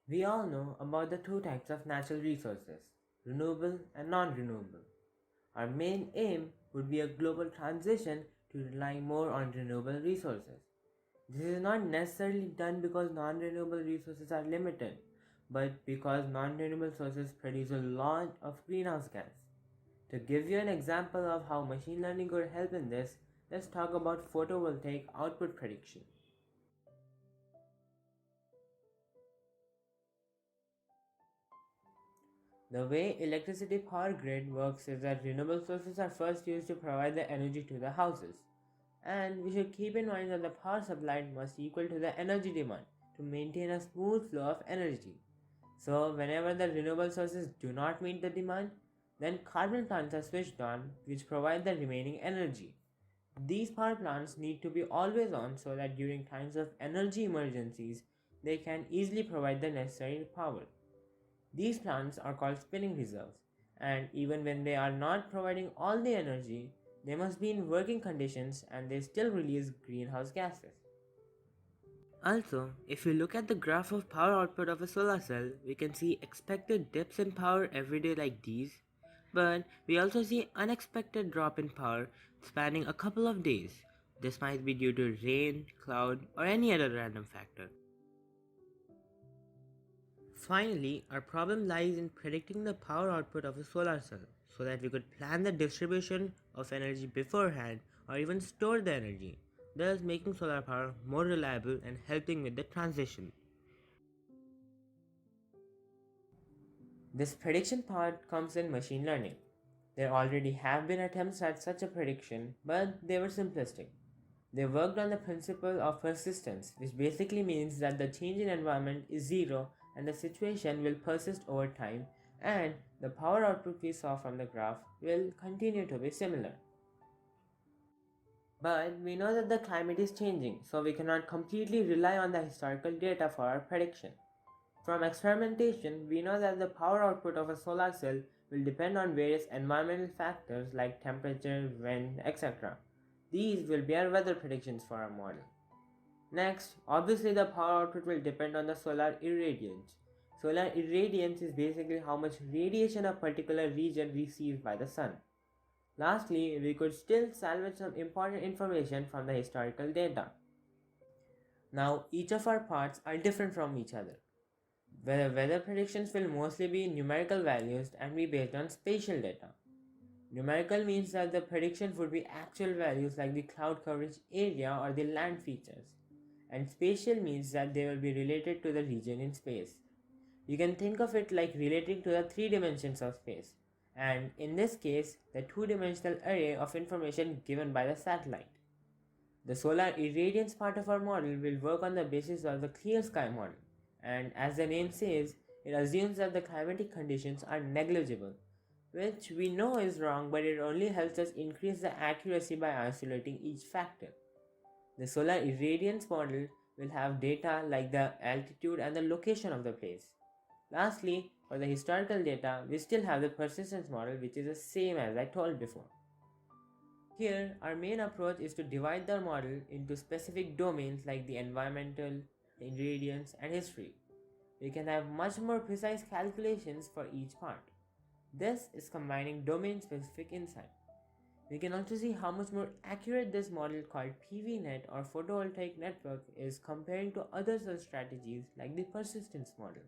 We all know about the two types of natural resources, renewable and non-renewable. Our main aim would be a global transition to rely more on renewable resources. This is not necessarily done because non-renewable resources are limited, but because non-renewable sources produce a lot of greenhouse gas. To give you an example of how machine learning could help in this, let's talk about photovoltaic output prediction. The way electricity power grid works is that renewable sources are first used to provide the energy to the houses. And we should keep in mind that the power supplied must equal to the energy demand to maintain a smooth flow of energy. So whenever the renewable sources do not meet the demand, then carbon plants are switched on which provide the remaining energy. These power plants need to be always on so that during times of energy emergencies, they can easily provide the necessary power. These plants are called spinning reserves, and even when they are not providing all the energy, they must be in working conditions and they still release greenhouse gases. Also, if we look at the graph of power output of a solar cell, we can see expected dips in power every day like these, but we also see unexpected drop in power spanning a couple of days. This might be due to rain, cloud, or any other random factor. Finally, our problem lies in predicting the power output of a solar cell so that we could plan the distribution of energy beforehand or even store the energy, thus making solar power more reliable and helping with the transition. This prediction part comes in machine learning. There already have been attempts at such a prediction, but they were simplistic. They worked on the principle of persistence, which basically means that the change in environment is zero and the situation will persist over time, and the power output we saw from the graph will continue to be similar. But we know that the climate is changing, so we cannot completely rely on the historical data for our prediction. From experimentation, we know that the power output of a solar cell will depend on various environmental factors like temperature, wind, etc. These will be our weather predictions for our model. Next, obviously the power output will depend on the solar irradiance. Solar irradiance is basically how much radiation a particular region receives by the sun. Lastly, we could still salvage some important information from the historical data. Now, each of our parts are different from each other. The weather predictions will mostly be numerical values and be based on spatial data. Numerical means that the predictions would be actual values like the cloud coverage area or the land features. And spatial means that they will be related to the region in space. You can think of it like relating to the three dimensions of space, and in this case, the two-dimensional array of information given by the satellite. The solar irradiance part of our model will work on the basis of the clear sky model, and as the name says, it assumes that the climatic conditions are negligible, which we know is wrong, but it only helps us increase the accuracy by isolating each factor. The solar irradiance model will have data like the altitude and the location of the place. Lastly, for the historical data, we still have the persistence model, which is the same as I told before. Here, our main approach is to divide the model into specific domains like the environmental, ingredients, and history. We can have much more precise calculations for each part. This is combining domain-specific insight. We can also see how much more accurate this model called PVNet or photovoltaic network is comparing to other such strategies like the persistence model.